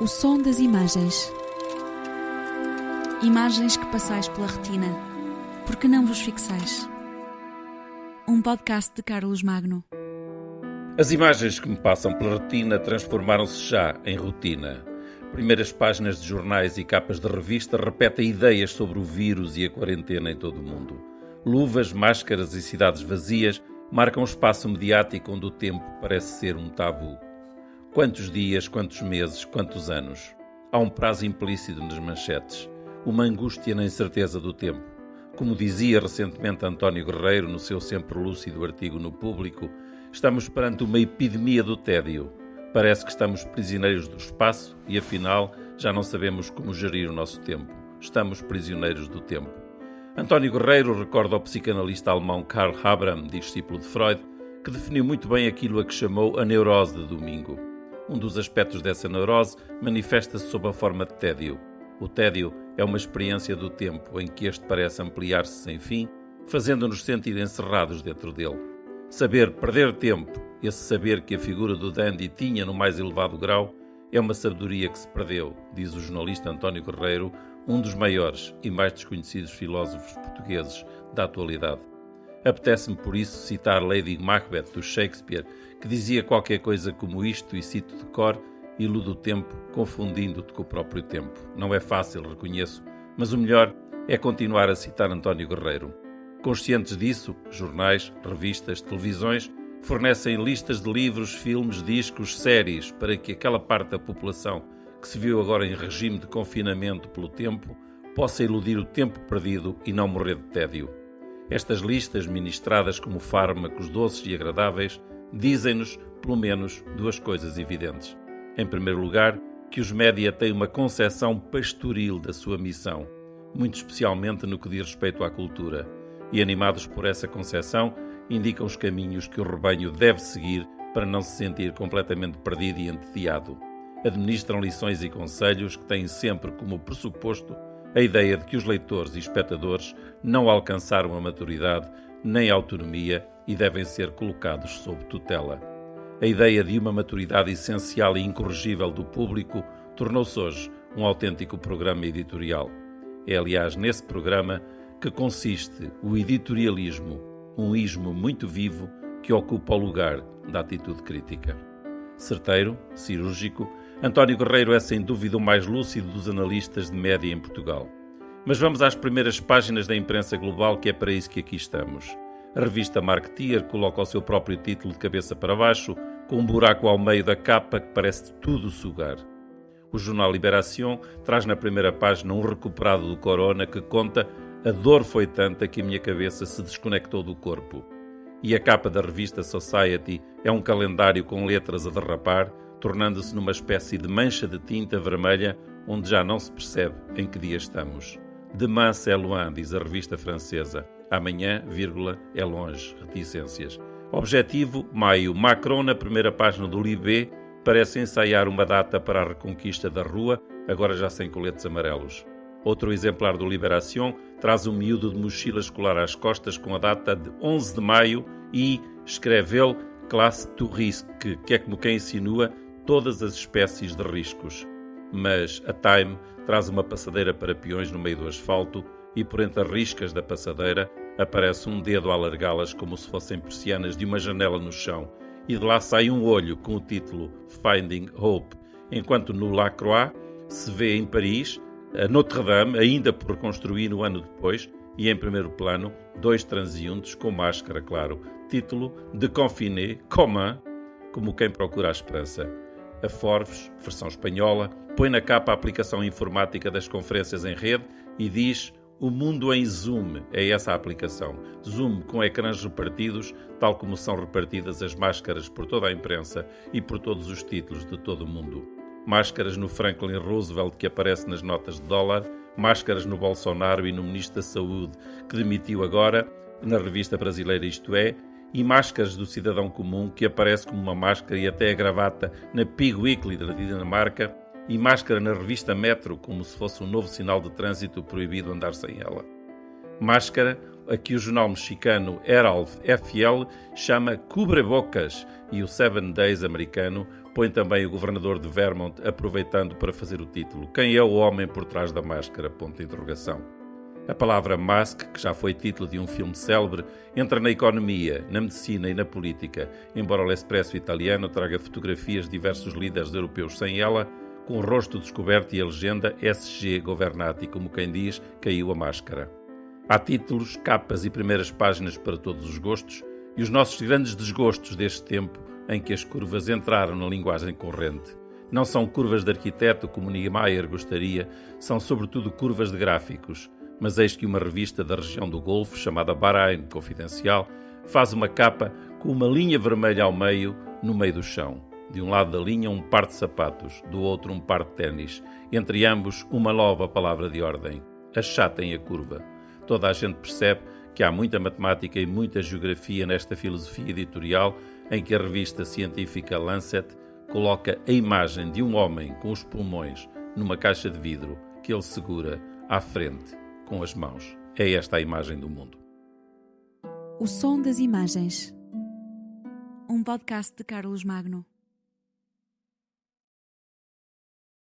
O som das imagens. Imagens que passais pela retina, porque não vos fixais. Um podcast de Carlos Magno. As imagens que me passam pela retina transformaram-se já em rotina. Primeiras páginas de jornais e capas de revista repetem ideias sobre o vírus e a quarentena em todo o mundo. Luvas, máscaras e cidades vazias marcam um espaço mediático onde o tempo parece ser um tabu. Quantos dias, quantos meses, quantos anos? Há um prazo implícito nas manchetes, uma angústia na incerteza do tempo. Como dizia recentemente António Guerreiro no seu sempre lúcido artigo no Público, estamos perante uma epidemia do tédio. Parece que estamos prisioneiros do espaço e, afinal, já não sabemos como gerir o nosso tempo. Estamos prisioneiros do tempo. António Guerreiro recorda ao psicanalista alemão Karl Habram, discípulo de Freud, que definiu muito bem aquilo a que chamou a neurose de domingo. Um dos aspectos dessa neurose manifesta-se sob a forma de tédio. O tédio é uma experiência do tempo em que este parece ampliar-se sem fim, fazendo-nos sentir encerrados dentro dele. Saber perder tempo, esse saber que a figura do dandy tinha no mais elevado grau, é uma sabedoria que se perdeu, diz o jornalista António Guerreiro, um dos maiores e mais desconhecidos filósofos portugueses da atualidade. Apetece-me, por isso, citar Lady Macbeth, do Shakespeare, que dizia qualquer coisa como isto, e cito de cor: ilude o tempo, confundindo-te com o próprio tempo. Não é fácil, reconheço, mas o melhor é continuar a citar António Guerreiro. Conscientes disso, jornais, revistas, televisões fornecem listas de livros, filmes, discos, séries, para que aquela parte da população que se viu agora em regime de confinamento pelo tempo possa iludir o tempo perdido e não morrer de tédio. Estas listas, ministradas como fármacos doces e agradáveis, dizem-nos, pelo menos, duas coisas evidentes. Em primeiro lugar, que os média têm uma concepção pastoril da sua missão, muito especialmente no que diz respeito à cultura, e animados por essa concepção, indicam os caminhos que o rebanho deve seguir para não se sentir completamente perdido e entediado. Administram lições e conselhos que têm sempre como pressuposto a ideia de que os leitores e espectadores não alcançaram a maturidade nem a autonomia e devem ser colocados sob tutela. A ideia de uma maturidade essencial e incorrigível do público tornou-se hoje um autêntico programa editorial. É, aliás, nesse programa que consiste o editorialismo, um ismo muito vivo que ocupa o lugar da atitude crítica. Certeiro, cirúrgico, António Guerreiro é sem dúvida o mais lúcido dos analistas de média em Portugal. Mas vamos às primeiras páginas da imprensa global, que é para isso que aqui estamos. A revista Marketeer coloca o seu próprio título de cabeça para baixo, com um buraco ao meio da capa que parece tudo sugar. O jornal Libération traz na primeira página um recuperado do corona que conta: a dor foi tanta que a minha cabeça se desconectou do corpo. E a capa da revista Society é um calendário com letras a derrapar, tornando-se numa espécie de mancha de tinta vermelha onde já não se percebe em que dia estamos. Demain c'est loin, diz a revista francesa. Amanhã, é longe, reticências. Objetivo, maio. Macron, na primeira página do Libé, parece ensaiar uma data para a reconquista da rua, agora já sem coletes amarelos. Outro exemplar do Libération traz um miúdo de mochila escolar às costas com a data de 11 de maio e, escreve ele, classe to risque, que é como quem insinua todas as espécies de riscos. Mas a Time traz uma passadeira para peões no meio do asfalto e por entre as riscas da passadeira aparece um dedo a alargá-las como se fossem persianas de uma janela no chão, e de lá sai um olho com o título Finding Hope, enquanto no La Croix se vê em Paris a Notre-Dame, ainda por reconstruir no ano depois, e em primeiro plano, dois transeuntes com máscara, claro. Título de Confiné, commun, como quem procura a esperança. A Forbes, versão espanhola, põe na capa a aplicação informática das conferências em rede e diz: o mundo em Zoom, é essa a aplicação. Zoom com ecrãs repartidos, tal como são repartidas as máscaras por toda a imprensa e por todos os títulos de todo o mundo. Máscaras no Franklin Roosevelt, que aparece nas notas de dólar, máscaras no Bolsonaro e no Ministro da Saúde, que demitiu agora, na revista brasileira Isto É, e máscaras do cidadão comum, que aparece como uma máscara e até a gravata na Pig Weekly da Dinamarca, e máscara na revista Metro, como se fosse um novo sinal de trânsito proibido andar sem ela. Máscara a que o jornal mexicano Herald FL chama cubrebocas e o Seven Days americano põe também o governador de Vermont, aproveitando para fazer o título. Quem é o homem por trás da máscara? Ponto de interrogação. A palavra mask, que já foi título de um filme célebre, entra na economia, na medicina e na política, embora o L'Espresso italiano traga fotografias de diversos líderes europeus sem ela, com o rosto descoberto e a legenda SG Governati, como quem diz, caiu a máscara. Há títulos, capas e primeiras páginas para todos os gostos, e os nossos grandes desgostos deste tempo em que as curvas entraram na linguagem corrente. Não são curvas de arquiteto, como Niemeyer gostaria, são sobretudo curvas de gráficos. Mas eis que uma revista da região do Golfo, chamada Bahrein Confidencial, faz uma capa com uma linha vermelha ao meio, no meio do chão. De um lado da linha, um par de sapatos, do outro, um par de ténis. Entre ambos, uma nova palavra de ordem. Achatem a curva. Toda a gente percebe que há muita matemática e muita geografia nesta filosofia editorial em que a revista científica Lancet coloca a imagem de um homem com os pulmões numa caixa de vidro que ele segura à frente com as mãos. É esta a imagem do mundo. O som das imagens. Um podcast de Carlos Magno.